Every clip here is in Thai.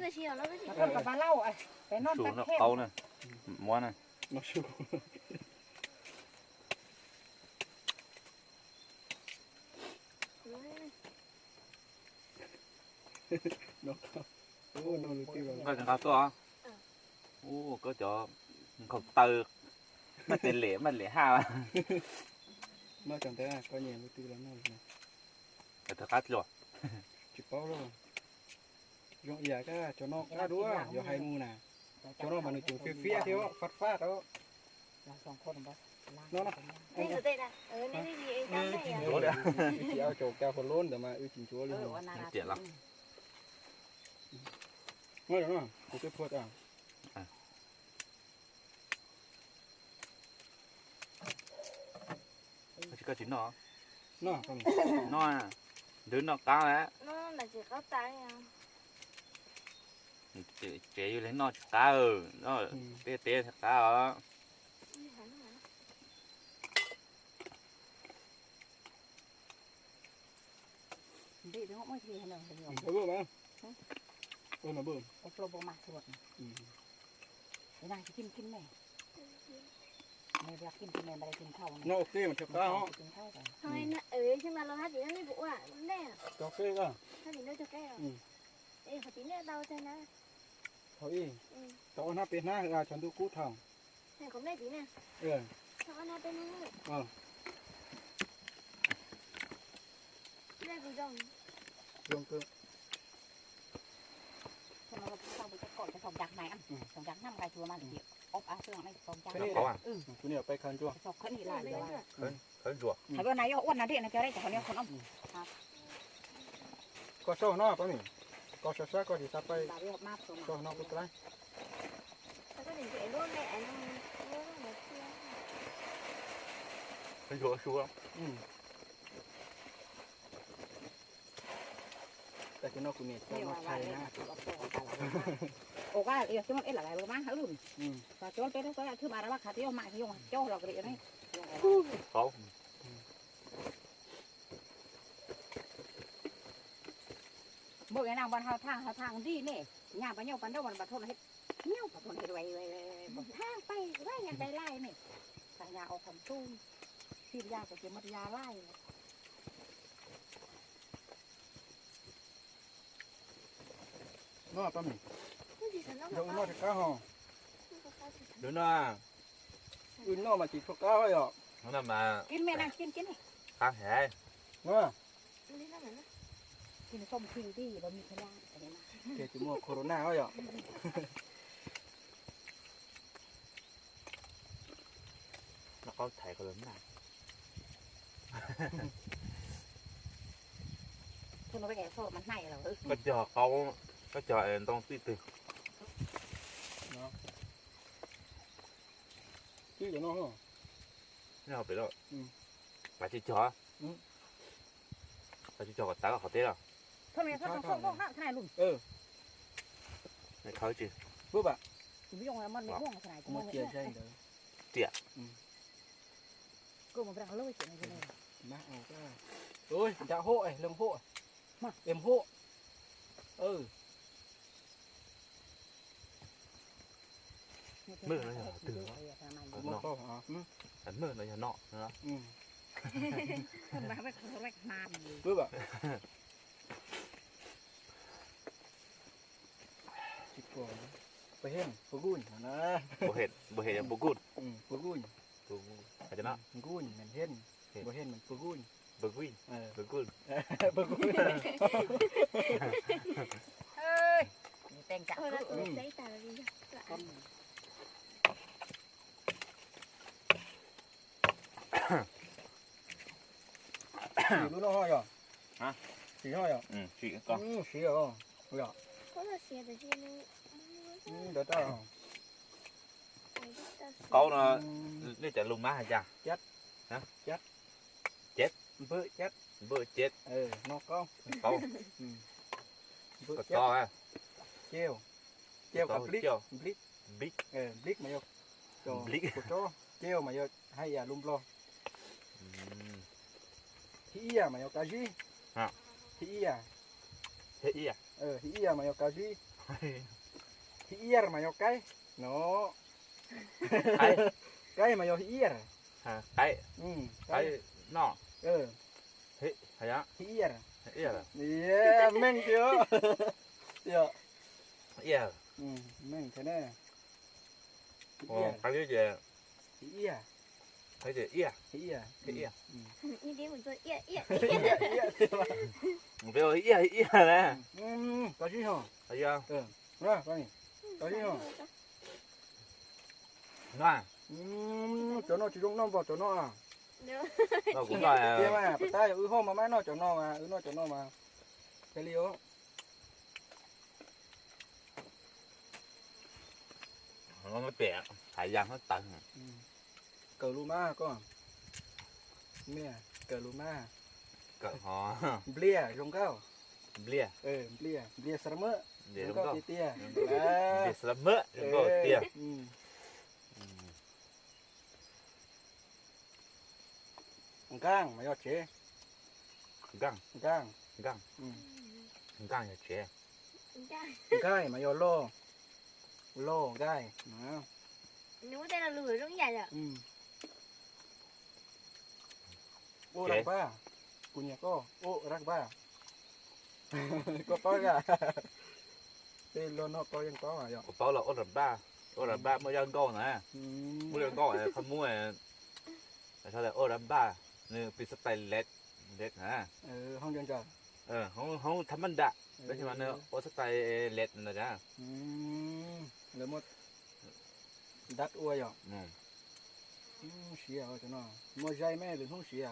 là chiều nó cái gì conกับปลาเล่าไอ้ไปนอน สู ตะ งเนาะ แคง เขาเนี่ยม้วนน่ะ มาชูนกโอ้นอนลูกที่ ก็จะเขาตัวโอ้ก็จะเขาเติร์มันเป็นเหล่มันเหล่ห้า มาจังแต่ก็เนี่ยลูกที่แล้วนั่นนะ แต่ถ้าคัดหลวด จิบเป้าแล้วยองเอียก็จะนอกก็ดูว่าอย่าให้มูน่ะจะนอกมันจุ่มเฟี้ยเที่ยวฟาดแล้ว เราสองคนบ่ đây ở đây nè đây cái gì em cắm đây à โอ้เดี๋ยวที่เอาโจกแก้วคนล้นเดี๋ยวมาจิ้มจั่วเลย วันนั้น เจ็ดละ ไม่หรอกเนาะกูจะพูดอ่ะ ก็ชิ้นเนาะ เนาะครับ น้อยđứng nó cao đấy nó là chỉ có tay à chế vô lấy nó cao nó tê tê thật cao đó đi nó không thì nào bữa bữa mà bữa mà bữa cái flow bộ mặt ruột cái nàyกินกินแม่ไม่อยากกินกินแม่ไม่ได้กินข้าว nó ok mà chụp cao hả thôi nó nhưng mà lo hát gì nó lấy vụ à vấn đề ok cơ hát gì nó cho cái à ê phải tí nữa đâu cho nó thôi tao nó bên na là chọn tôi cút thòng này cũng đây tí nè tao nó bên nó đây cũng rồng rồng cơ cho nó sau bị cái cột cái phòng giặt này ăn phòng giặt năm ngày chùa mà được ốp á xương này phòng giặt cái này bay khăn chưa phòng khẩn gì lại rồi khởi ruột hai bữa nay ôn là điện này cho đây cho nó không ông có sâu nó có nhỉ có sâu sắc có gì ta bay cho sâu nó có cái tao có định chạy luôn mẹ khởi ruột xuốngแต่ที่นอกกูเนี่ยต้องใช้นะ โอ้ก็เดี๋ยวจะมันเอ็ดอะไรรู้มั้ยฮะลุงแต่โจ้เป็นตัวชื่อมาแล้วว่าขาที่ยงมาที่ยงโจ้เราก็เรียนนี่ khó เมื่อไงนางวันทางดีนี่งานไปเยี่ยวปันเด้าวันบัดทนเฮ็ดเยี่ยวปัดทนเฮ็ดไว้ทางไปไว้ยังได้ไล่นี่สัญญาออกคำตู้ที่ยาก็จะมัดยาไล่ nó tao mình cái gì nó giống nó thì cá hò đứa nó nó mà chỉ có cá thôi ạ nó mà กินแม่นะกินนี่ khác hệ nó กินส้มคิงที่เรามีพยาอะไรนะ kể chỉ mua corona thôi ạ nó có thể có lớn nào คุณเอาไปแกะโซ่มันไหนเหรอ có chờ không có chờ tông tí từ chứ cho nó không nào biết rồi bà chỉ chờ bà chỉ chờ tá là khó tết à ทำไมเขาต้องโซ่โซ่ขนาดลุง này khó chứ bữa bạn ไม่ยงแล้วมันไม่ห่วงขนาด một chia chay đấy กูมันเป็นอะไรเสียงอะไร má ồ cái ôi dạ hộ này lưng hộ mà em hộ mưa nó nhỏ từ nó to hả nó mưa nó nhỏ nọ nữa คนมาไม่คนไม่มา bữa bạn chích cổ phải hen bố gun nè bộ hệ là bộ cút bố gun phải cho nó gun mình hen bố hen mình bố gun bộ quy bộ cút bố gun เฮ้ยแต่งจัก thôi là tụi giấy tờ là gì luôn nó hoi rồi hả chỉ hoi rồi chị con xí rồi rồi có là xe từ trên đỡ tao câu nó đi chạy lùng má hả cha chết hả chết chết bữa chết bữa chết nó con câu bữa có chết to ha treo treo cả blip blip big blip mà vô cho blip của chó treo mà vô hay là lum lo hí mà vô cá gì hả hí thế ý à hí mà vô cá gì Hier mà yo cái nó cái cái mà yo hier cái cái nọ hay á hier iya yeah men chưa dạ iya men thế này cái gì vậy hier cái gì iya hier iya 你给我做耶耶， bây giờ iya iya nè có gì không thấy chưa ra coi có gì không nè cho nó chỉ dùng nó vào cho nó à nó cũng là kia mà bắt tay hôm mà máy nó cho nó mà nó cho nó mà cái liêu nó mới bẻ hải giang nó tận cờ lu ma con mẹ cờ lu ma cỡ họ blia dùng cao blia blia sớm mơ để dùng đúng cao không tia để sớm mỡ đúng không tia gang mà yo chế găng gang găng găng là chế gai mà yo lo gai nếu đây là lười giống vậy à? ô rắc ba punya ko ô rắc ba có to cả tên lo nó toยังto mà yo bảo là ô rập ba mới dân con nè mới dân con này không mua sao lại ô rập ba nên bị sắp tay lết hả không dân chờ không thấm anh đã đấy mà nó ô sắp tay lết rồi đó nếu một đắt uai à xí à cho nó mua dây mẹ đừng không xí à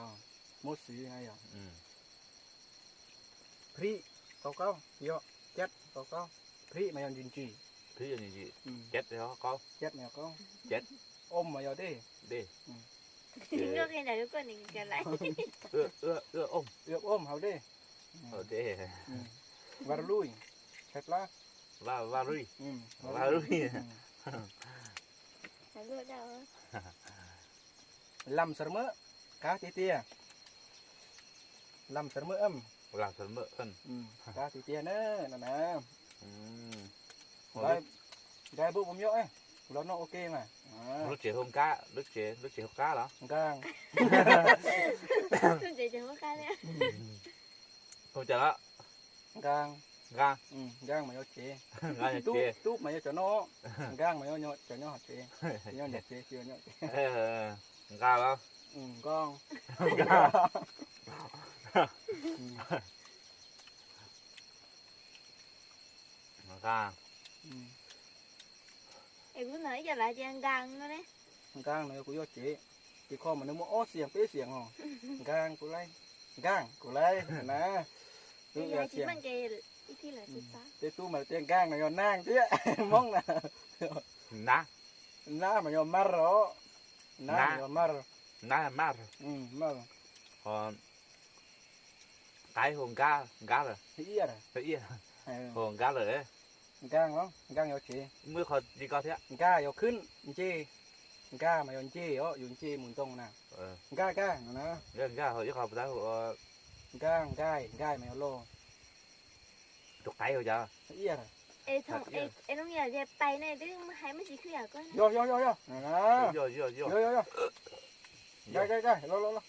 mua xí hay à pri cao yo chết cao pri mà yon gì thứ gì chết thì có chết mèo có chết ôm mà yo đi nước này là đứa con này trở lại. ôm hậu đi để và lui thật lá và rui Là lừa đâu? làm sớm mỡ cá tia làm sớm mỡ làm sớm mỡ phân cá tia nữa nè gai bụng bông nhỡ ấy nó ok mà lúc chế hôm cá lúc chế hôm cá đó gang Không chỉ có cái đấy. không chờ đó gang gang mà yo chế gang chế túp mà yo cho nó gang mà yo cho nó chế yo nhặt chế chưa nhặt ga đó con ga Em cứ nói giờ lại cho ăn gan nữa đấy. gang này của yo chế thì kho mà nó mua ót xiềng tế xiềng hò gang của lấy nè Bây giờ chỉ bằng cái thì là thứ sáu. thế tu mà tiền gang này yo nang chứ mong nè ná mà yo mar rồi ná mà yo mar ná mar mar cái hồn ga rồi hía hồn ga rồi đấy gang đó gang yo chế mới khỏi đi coi thế ga yoขึ้นchế ga mà yo chế ó yo chế mùn tông nè ga nó ga hồi chứ không phải gai mà yo lo chục tay rồi giờ hía Ê không, em không nhờ dẹp tay này chứ hay mới chỉ khuyển coi. yo gai lo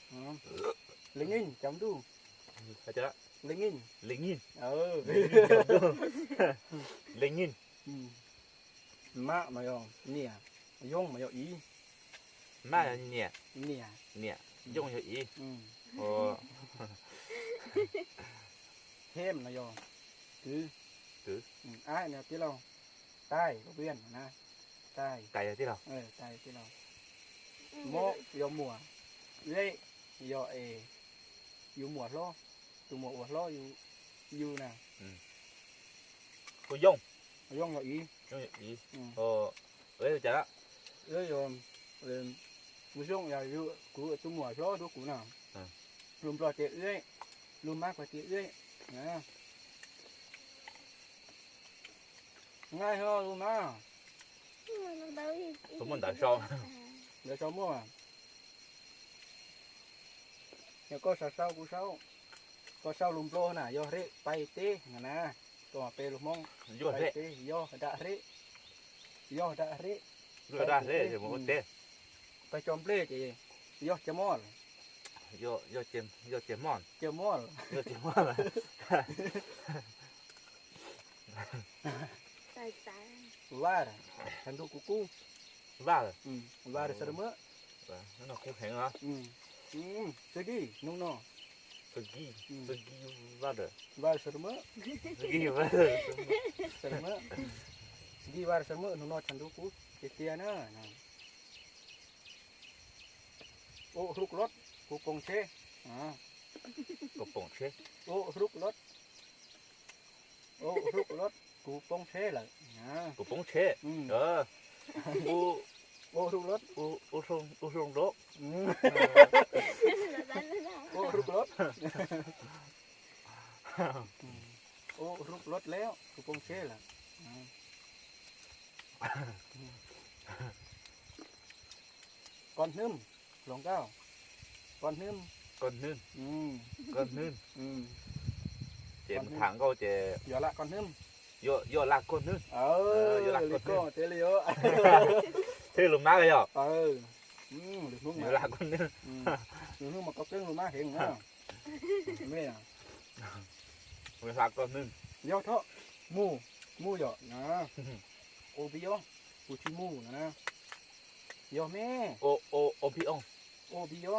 lính in chấm tu phải chưa lính in lính in má mà yo nè yong mà yo ý má là nhẹ nè dùng cho ý thêm là yo cứ ai nè tí lâu tai có viên nè tai cày thế nào tai tí lâu mô yo mùa dây yo yo mùa lo từ mùa lo yo nè cô dùng yo ý ấy chả ấy yo mùa dùng là yo của từ mùa lo đó của nào lùm lo tiệt ấy lùm mát và tiệt ấy nè ngay hơn luôn á tôi muốn đợi son để cho mua à nhà có sao có sao lùm lô nè do rễ bay tê nè ตัวเปลูกมอง ยั่วเละ ไปย่อดะเรย่อดะเร ยั่วได้เละเดี๋ยวมันเตะ ไปจอมเปล่จีย่อจะมอล ยั่วเจมมอน เจอมอล ยั่วเจมมอนเลย ใส่ใจ ว่าทันดูกูกู บ้าเลย ว่าเสมอ นั่นเราคู่แข่งเหรอ สกีนุ่งนอ สกี้บ้าเลย ว่าเสมอ สกี้บ้าเลย เสมอสกีว่าเสมอนุ่งนอทันดูกูเตี้ยนะโอ้รุกรถกูปงเช กระป๋องเช็ค โอ้รุกรถโอ้รุกรถกูปงเชเลย กระป๋องเช็คอู โอ้รุกรถ อูทรงโลก โอ้รุกรถโอ้รุกรถแล้วกูปงเชเลยก่อนนึ่มหลงเก้าก่อนนึ่ม con nương อืม con nương อืม chèm thẳng câu chè อย่าละก่อนนึ่ม vô lạc con nương ลิโก้เตลิโอ thế lùm má cái gì หรือนุ่ง vô มา lạc con nương หรือนุ่งมาก็เก่งหรือมาเห็นนะแม่ vô lạc con nương ย่อเถาะมูย่อนะโอบิโอกูชิมูนะย่อแม่ ô bị ông โอบิโอ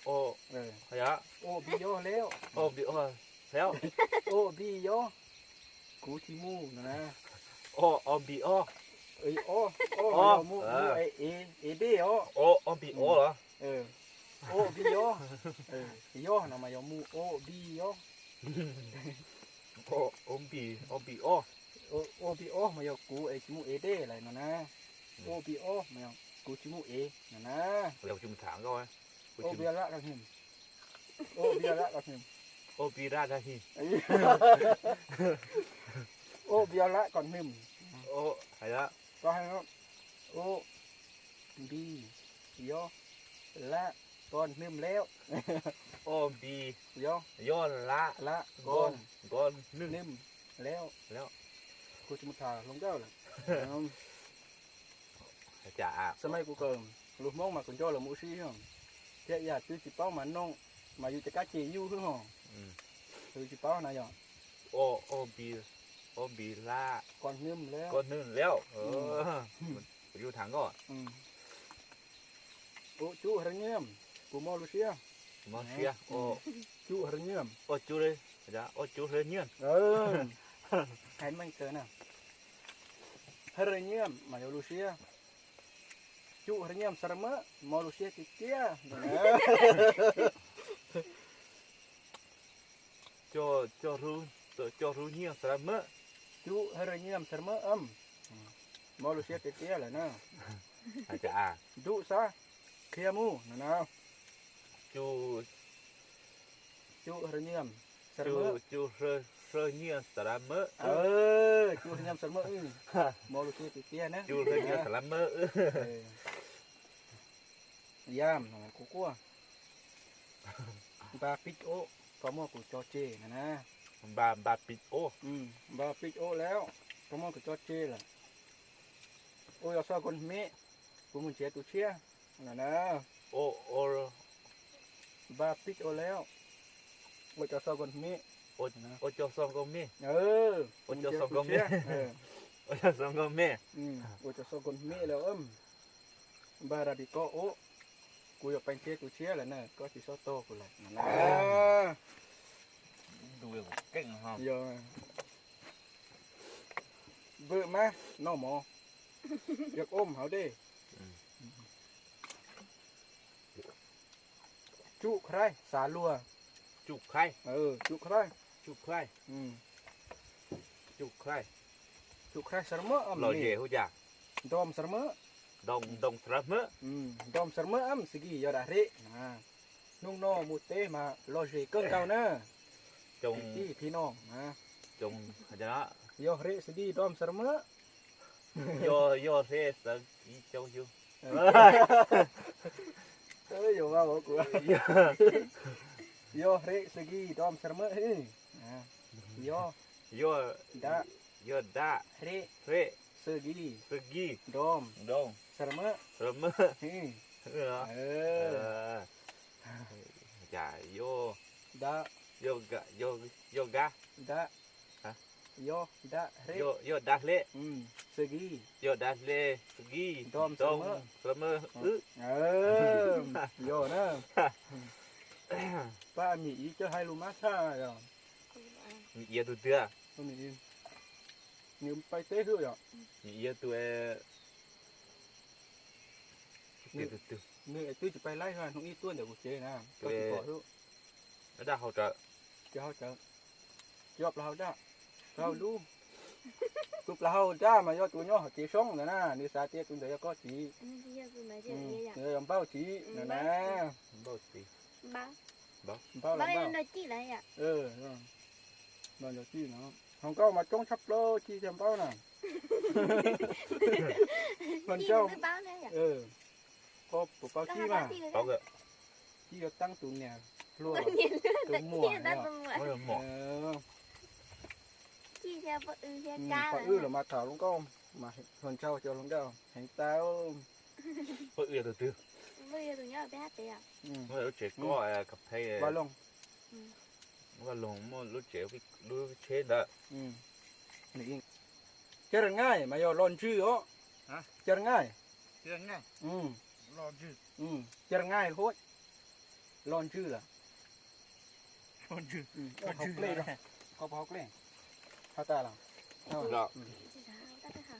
ô เออ hay á โอบิโอแล้ว ô bị ông theo โอบิโอกูชิมูนะ ô bị ô เอ้ยโอ้มูเอเดีโอ ô bị ô hả โอบิโอโยนะมายมูโอบิโอ ô bị ô โอบิโอมายกูไอชิมูเอเดอะไรนะโอบิโอมายกูชิมูเอนะ เราchùm thẳng rồi โอเบียละกันหิมโอเบียละกันหิม ô bị ra ra hi โอเบียละก่อนหิม ô hay á ก็ให้เขาโอบีโยละก่อนหิมแล้ว ô bị โย vô lá ละก่อน con nương หิมแล้ว แล้ว กูชิมุทาลงเจ้าเลย chả สมัยกูเกิมลูกมองมาคนเจ้าละมูซี่ห้องเจ้าอยากซื้อจิเป้ามาน้องมาอยู่จะกล้าจีอยู่ขึ้นห้องซื้อจิเป้านายอ่ะ ô bị la ก่อนหิมแล้ว con nương léo vô thẳng rồi โอ้จูหระเงียมกูมอลูเซีย mà kia ô จูหระเงียม ô chú đây dạ ô chú thế nhiên ใครไม่เกินอ่ะหระเงียมมาอยู่ลูเซียจูหระเงียมสระมะมอลูเซียติเกีย cho ru nhiên sao mỡ จูหระเงียมสระมะมอลูเซียติเกียเลยนะ chả จูซะเคลียมูนะ chú จูหระเงียมสระมะ chú sơ nhiên sao mỡ จูหระเงียมสระมะมอลูเซียติเกียนะ chú sơ nhiên sao mỡ ยามกูกลัวบาปิโอก็มอกูจอเจนะ bà bịt ô บาปิโอแล้วก็มอกูจอเจล่ะโอ้ยซอคนเมะกูมึงเชียตูเชียนะ ô บาปิโอแล้วโอ้ยซอคนเมะ ô cho xong con mẹ โอ้ยซอคนเมะ ô cho xong con mẹ โอ้ยซอคนเมะแล้วบาราดิโกโอกูอยากไปเชียตูเชียแล้วนะก็สิซอโตกูแหละนะ đuôi kinh hả เยอะเบื่อมาน้องหมออยากอมเขาดิจุใครสาลัว chụp khai จุใคร chụp khai อืม chụp khai จุใครสรมะ lò dẻ hú chả ดอมสรมะ đồng srap mỡ ดอมสรมะสกียอดาเรนะนุ่งนอมุเตมาลอเจเกินเก่านะ trồng ที่พี่น้องนะ trồng cho nó ยอเรสกีดอมสรมะ vô thế sao đi châu chưa อยู่ว่าบอกกูยอเรสกีดอมสรมะเฮ้ยยอ โย ดะ โยดา เร เร เซอร์กี สกี ดอม ดง สระเมะ เสมอ อืม เหรอ เอ เอ อ อจ่าโย ดะ โยกะโยกะ ดะ ฮะ โยดะเร โยดาเล เซอร์กี โยดาเลสกี ดอมเสมอ อึ เออโยนะป้ามีอีจะให้ลูกมาซ่าเหรอ มีเอียตัวเตื้อ ไม่มีนี่ไปเตะด้วยเหรอ มีเอียตัวเตื้อตัว นี่ไอ้ตื้อจะไปไล่ค่ะน้องอีตัวเดี๋ยวกูเจนะก็จะบอกลูก แล้วได้เขาจะ จะเขาจะยอบเราจ้าเราดูกลุ่มเราจ้ามายอดตัวย่อจีช่องนะนะนี่สาเตี้ยตัวเดียวก็จี Đi ra từ mấy chuyện vậy ạ? เออลำเบ้าจีนะนะ บ่สิ Ba. ลำเบ้า Ba ลำเบ้า em nói chị đấy ạ? เออนอนอยู่ที่เนาะของเก้ามาจ้องชับโลจีจำเบ้าน่ะ คน Chị เจ้า mới báo đấy ạ? เออก็ปุ๊บเป้า Có จี hai มา ba chị เขา rồi ก็ đấy. จีก็ตั้งตุนเนี่ยรัว Tất nhiên ตัว tất มั่ว nhiên เนี่ ta ย không ไม่ ạ. เหมาะ เออ Chị theo vợ ư theo พ ca อ là อื้อเรามาถาวลงก็มาคนเจ้าเจ้าลงเจ้าแห่งเต้า เพื่อเอียตัวเตื้อ bây giờ tôi nhớ là bé hát đấy ạ? เมื่อรถเจ๊ก็กับให้ บาลง ว่าลงเมื่อรถเจ๊ก็รู้เช็ดอะ นี่เจอง่ายมาโยร้อนชื่ออ๋อเจอง่าย เรื่องง่ายรอจืด เจอง่ายโคตรร้อนชื่อล่ะ รอจืด เขาเกล้เขาเกล้เขาตาหลัง แล้ว Chị sao tắt cái hả?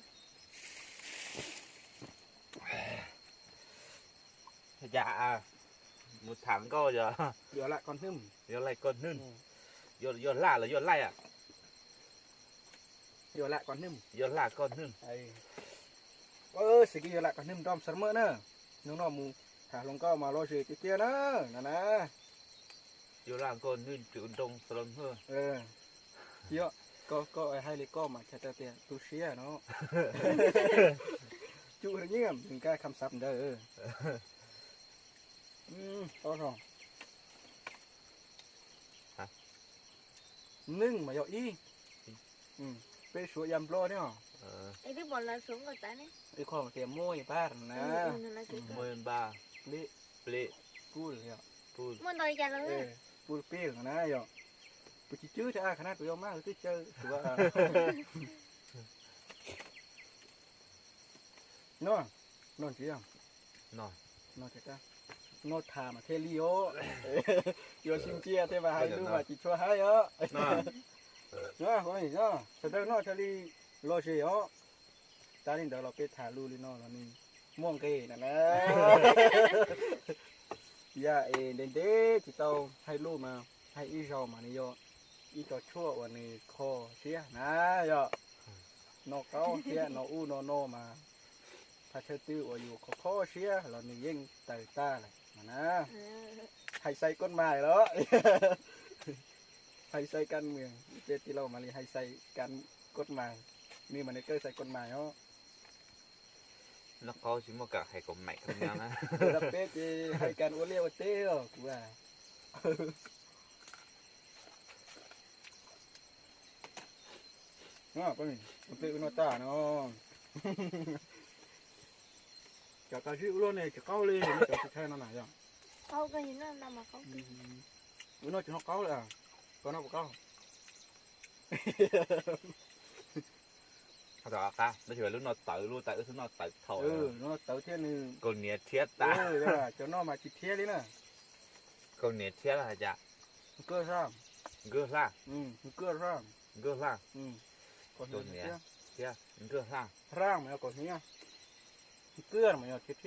อย่าหมดถังก็อย่า เดี๋ยวละก่อนนึ่ม โยนอะไรก้อนนึ่งโยนล่าหรือโยนไล่อะ เดี๋ยวละก่อนนึ่ม โยนล่าก้อนนึ่ง ไอ้สิกี้เดี๋ยวละก่อนนึ่มดอมเสมอเนอะน้องๆมูถ้าลงก็มาโรเชติเตียนะนั่นนะ โยนล่าก้อนนึ่งจุดตรงสลมเฮ้อ เกี่ยวก็ไอ้ให้เล็กก็มาแค่เตียตูเชียเนาะจุเงี้ยมถึงแก้คำศัพท์เด้อต่อสองนึ่งมาโยอีไปสวยยำโปรเนี่ย Ê cái bọn là xuống rồi tại này. ไอ้ของเตรียมมวยบ้านนะ Nó là เมื่อบ้า เละ เปล พูดเลยอ่ะ พูด Muốn nói chả เอ lắm อ đấy. พูดเปรี้ยวนะยอปุจิจื้อถ้าขนาดตัวยอมากที่เจอถือว่านอนจีอ่ะ นอน นอนจ้ะนอนทามาเทลิโอโยชิมเจียเทมาให้ดูมาจิชัวให้เออ นอน เนาะคนนี้เนาะแสดงนอนเทลิโลเชียตอนนี้เดี๋ยวเราไปถ่ายรูปลินอนแล้วนี่ม่วงเกยนะนะอย่าเด่นเด้จิตเอาให้รูปมาให้อีชอมานี่โยอีก็ชั่ววันนี้คอเสียนะโยนกเขาเสียนอูนมาถ้าเธอตื้อว่าอยู่คอเสียเรานี่ยิ่งเตยตาเลยนะให้ใส่ก้นไม้แล้วให้ใส่กันเมืองเจติเรามาเลยให้ใส่กันกฎหมายนี่มันเกิดใส่กฎหมายเนาะ แล้วเขาชิมกะให้กับใหม่กันยังนะ รับเป็ดให้กันโอเลี้ยวเต้อกูว่าเนาะก็นี่เป็ดอุณตาเนาะจากการที่อุโรเนี่ยจะเข้าเลยจะใช่นั่นไหนอ่ะ Không có nhìn nó nằm mà không kì. อุโรจะเข้าเลยอ่ะก็น่าเข้า เขาจะอ่ะไม่ใช่ลูกนอนตื่นลูกตื่นลูกนอนตื่นเท่า เนาะเต่าเทียนนี่ คนเนี้ยเทียตา เดี๋ยวจะนอนมาจิตเทียเลยนะ คนเนี้ยเทียอะไรจ้ะ เกือซ้ เกลือล่า เกือซ้ เกลือล่า ก่อนเนี้ย เทียเกลือล่า ร่างมันเอาก่อนเนี้ยเกลือมันเอาเทีย เ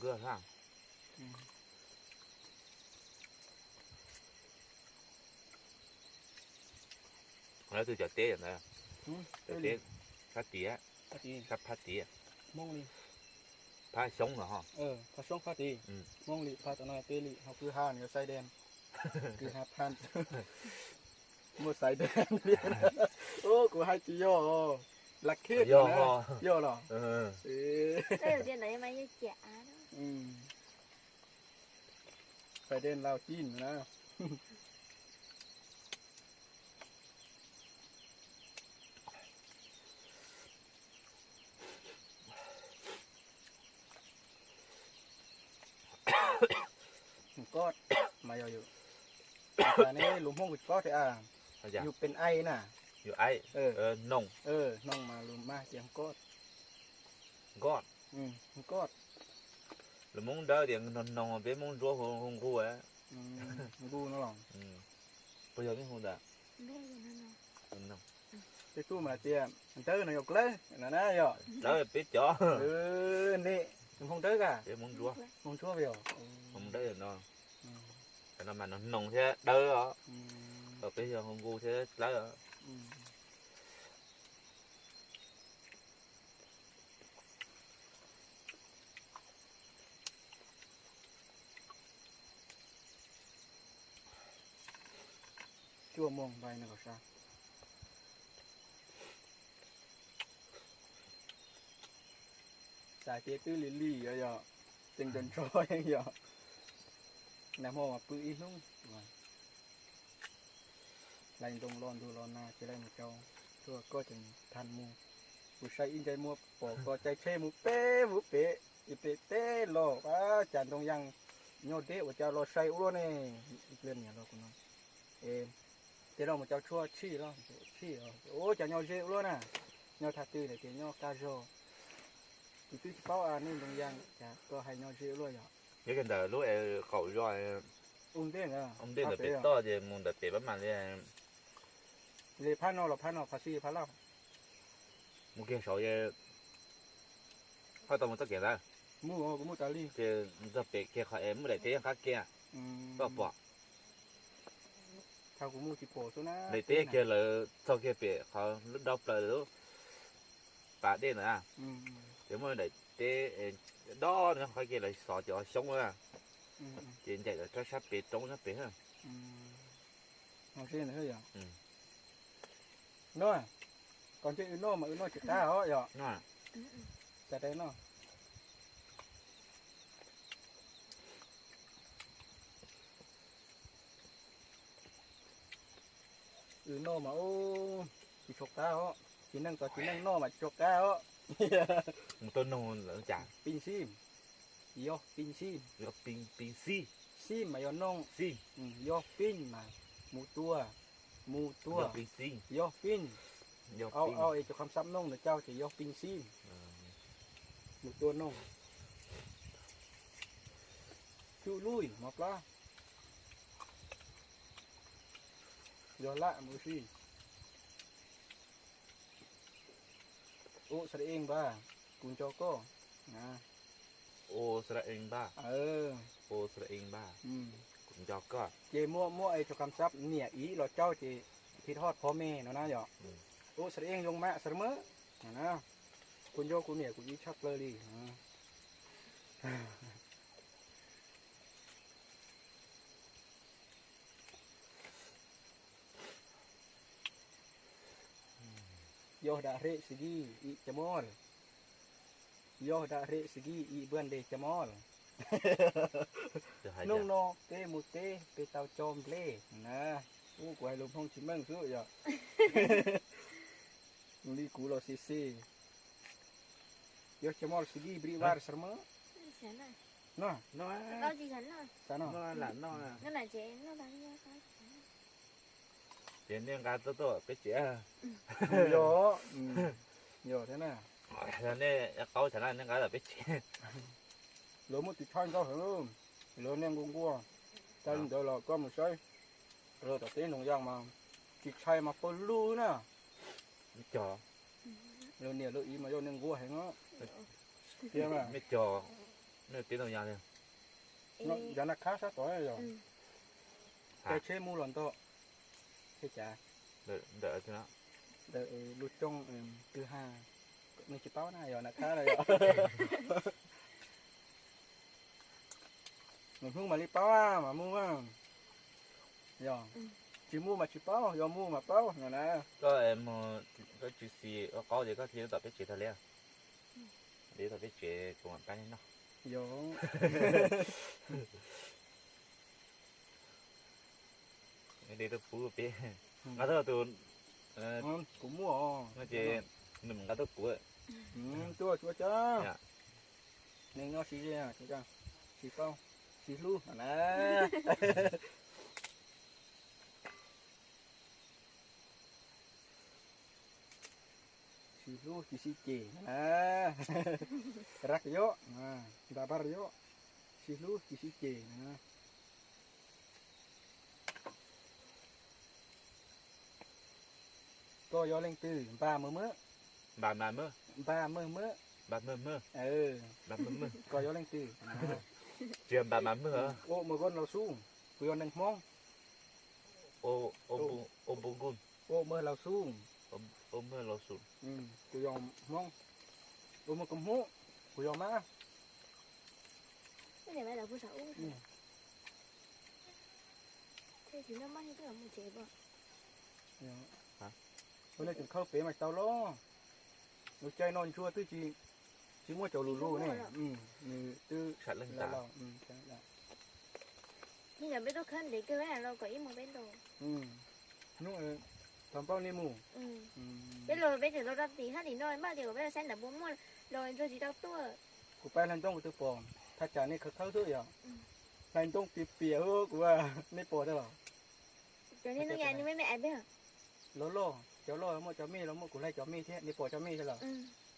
กลือล่าแล้วตัวจะเตะอย่างไรจะเตะพัดเตี้ย พอดี กับพัดเตี้ย มองลี พาชงเหรอฮะ พอช่วงพอดีมองลีพาตัวน้อยเตลีเขาคือห้าเนี่ยใส่แดนคือ5,000หมดใส่แดนโอ้กูให้จีโย่ลักเคิดนะโย่หรอ Cái đầu tiên đấy mày như chả đó. ใส่แดนลาวจีนนะ ก็มาอยู่แต่นี่ลุงพงศ์ก็จะอยู่เป็นไอน่ะ อยู่ไอ้นง น้องมาลุงมาเจียงก็ gót ก็ là muốn đỡ thì nong biết muốn rúa không cua á ดูน้อง bây giờ cái không đã แม่อยู่นั่นเนาะ nong ไปตู้มาเจียมเตอร์นายกเลยนะย่อ đỡ là biết chó นี่ลุงพงศ์เตอร์กะ để muốn rúa ลุงชั่วเดียว không đỡ là nó cái nó mà nó nong thế đỡ đó rồi bây giờ không cua thế lấy đó ชั่วโมงไปนะก็ซะสายเตี้ยตื้อลิลี่ย่อจึงจนช่วยย่อน้ำหอมปื้ออีนุ่งไล่ตรงร้อนดูร้อนหน้าจะได้มาเจ้าตัวก็จะทันมูผู้ชายอินใจมัวปอกก็ใจเช่มูเป๊ะอีเป๊ะเต้หลอกจานตรงยังโยเดว่าจะรอใส่อ้วนนี่อีเรื่องเนี่ยเราคุณน้องเดี๋ยวเรามาเจ้าชั่วชี้แล้วชี้โอ้จะโยเดอ้วนน่ะโยทัดตื้อเลยเดี๋ยวโยกาโจอีตื้อเป้านี่ตรงยังจะก็ให้โยเดอ้วนอย่าง cái cái đời lúc em khẩu rồi เด้งอ่ะ ông đến là biết to thì muốn đặt tiền bắt mặt đi เลยพันเอาหรอพันเอาภาษีพันเรา một cái sổ về phải tao muốn tất cả ra มู่ก็มู่ตาลี thì giờ bị cái khỏi em mới để tiền khác kia có bỏ ถ้ากูมู่จิโปซะนะ để tiền kia là sau kia bị họ lúc đọc là lúc bà đi nữa thì mới để tiền đó nữa khỏi kia là sọ cho sống nữa chuyện chạy là cho sắp bị trống sắp bị ha เอาเส้นเฮ้ยอ่ะน้อยก่อนจะอื่นน้อมาอื่นน้อยจิตตาเหรออย่า nó จะได้น้ออื่นน้อมาโอ้จิชกตาเหรอจินั่งต่อจินั่งน้อมาชกตาเหรอ một tôn nông là chả ปินซีมยอปินซีม nó pin pin si ซีมมายอน้อง si ยอปินมาหมูตัว nó pin si ยอปิน do เอา pin ไอ้เจ้าคำซ้ำน้องเดี๋ยวเจ้าจะยอปินซีมหมูตัวน้องชูลุยหมอปลายอละมูซีโอ้แสดงบ้ากุญจก็นะ ô sra ing ba อ ô sra ing ba อืม cũng cho có เจมั่วไอ้เจ้าคำซับเนี่ยอีเราเจ้าจะพิทอดพ่อแม่เนาะนะหยอโอ้แสดงยงมะเสมอนะคุณโยกูเนี่ยกูยิ่ชักเลยดิโยดาเรสกีอีจมอลโยดาเรสกีอีเบือนเดจมอล จะหาย นุ่ง ใจ โนเตมูเตไปเตาโจมเล่นะโอ้กูให้ลมห้องชิมมั่งซื้ออย่านุ่งลีกูรอซีซีโยจมอลสกีบริวารสมอ ฉันน่ะ เนาะ nó เราจีฉันน่ะ สานอ nó là nó นั่นแหละเจ๊นั่นแหละเนี่ยค่ะ chuyện nên cái tôi biết chuyện โยโยthế nào cho nên câu trả lời nên cái là biết chuyện ลมติดท่านก็เหรอลมเนี่ยกัวใจเดี๋ยวเราก็ไม่ใช่เราแต่เต้นหนุ่งยางมาจิตชัยมาปลูนะ biết trò เราเนี่ยเราอีมาโยนเนี่ยกัวเห็นเนาะเที่ยงอ่ะ biết trò nó tiếng đâu nhau đi เนาะอย่านักค้าซะต่อยอย่า อืม ใจเชื่อมูหลอนโตเชื่อจ๋า đợi cho nó เดี๋ยวลุดจงคือห้าไม่ชิเป้าหน้าอย่านักค้าเลยอย่าหนุ่มพึ่งมาลิเป้ามามูว่าอย่าchỉ mua mà chỉ bao, giờ mua mà bao, nè nè. có em có chữ gì có gì có thể tập biết chuyện thôi liền để tập biết chuyện của bạn cái nó Giờ cái đấy tôi phú bé ngã tôi tôi cũng mua nó chỉ nằm ngã tôi của chua cha nên nó xí ra chúng ta xí bao xí luôn nè xí luôn xí chè nè rắc gió đã bắt gió xí luôn xí chè nè to gió lên từ ba mưa bà mơ ba mưa bà mơ bà mơ có gió lên từ trường bà mơ ô mà con nó xuống con đang mong ô bông gun ô mưa lao xuống ô mơ lo sụn tôi dòng mong ô mà cầm hú tôi dòng má cái này bây giờ phụ sợ uống thế thì nó mất hết tất cả một chế bỏ hôm nay chúng khâu bé mạch tao lo nó chơi non chua tư chỉ mua chậu lù này tư sạch lên là tao nhưng mà biết tôi khăn để kêu làเราcó ít một bên đồ nó làm bao nhiêu mù bây giờเราđặt thì hát thì nói bao giờ bây giờ xem là bốn môn rồi tôi chỉ đau tua của ba lần trong của tư phòngถ้าจ่านี่เขาเท่าไหร่lần trongเปียๆcủaนี่ปอได้หรอ cho nên nó nhà như mấy mẹ biết hả lo cháu lo một cháu mi nó một của lại cháu mi thếนี่ปอcháu mi thếหรอ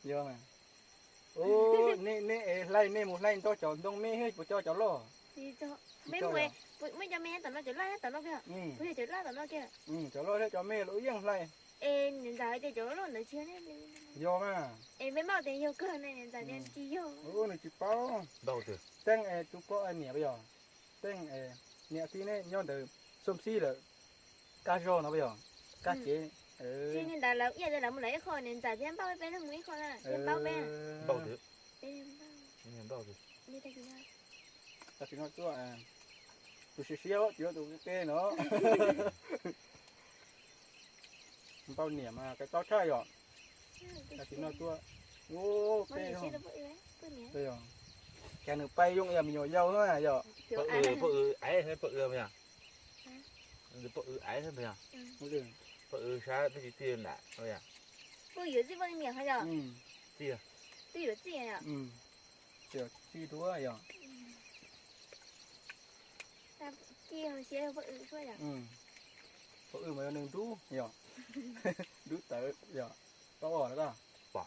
เยอะไหมô nè lại nè một lại to cháu đông mi hết cho cháu lo thì cho mấy mẹ mấy cho mẹ tao nó chửi lại tao nó kia bây giờ chửi lại tao nó kia cháu lo thế cháu mi lỗi riêng lại em hiện tại thì cháu nó nói chưa nên do mà em mới bảo tiền nhiều cơ này hiện tại em chỉ vô ô này chỉ bao đâu từ tên chú có anh nhẹ bây giờ tên nhẹ tí này nhon từ xôm xí là cá rô nó bây giờ cá chế cho nên là giờ là một lấy kho nên tại em bao bên nó mấy kho là em bao bên đâu từ em đâu từ đi đây gì nữa ta chỉ nói cho tôi xíu xíu chưa tôi cái nó bao nhẹ mà cái to chơi rồi ta chỉ nói cho ô cái không bây giờ cái nước bay dùng em nhiều dâu nữa à giờ vợ ấy hay vợ mày à vợ ấy hay mày à vợ sao nó chỉ tiền đã thôi à vợ有这方面好像gì à都有这样giờ chi thua à giờ kia hồi xưa vợ thôi à vợ mà đừng tú giờ đú tới giờ to bỏ nữa đó bỏ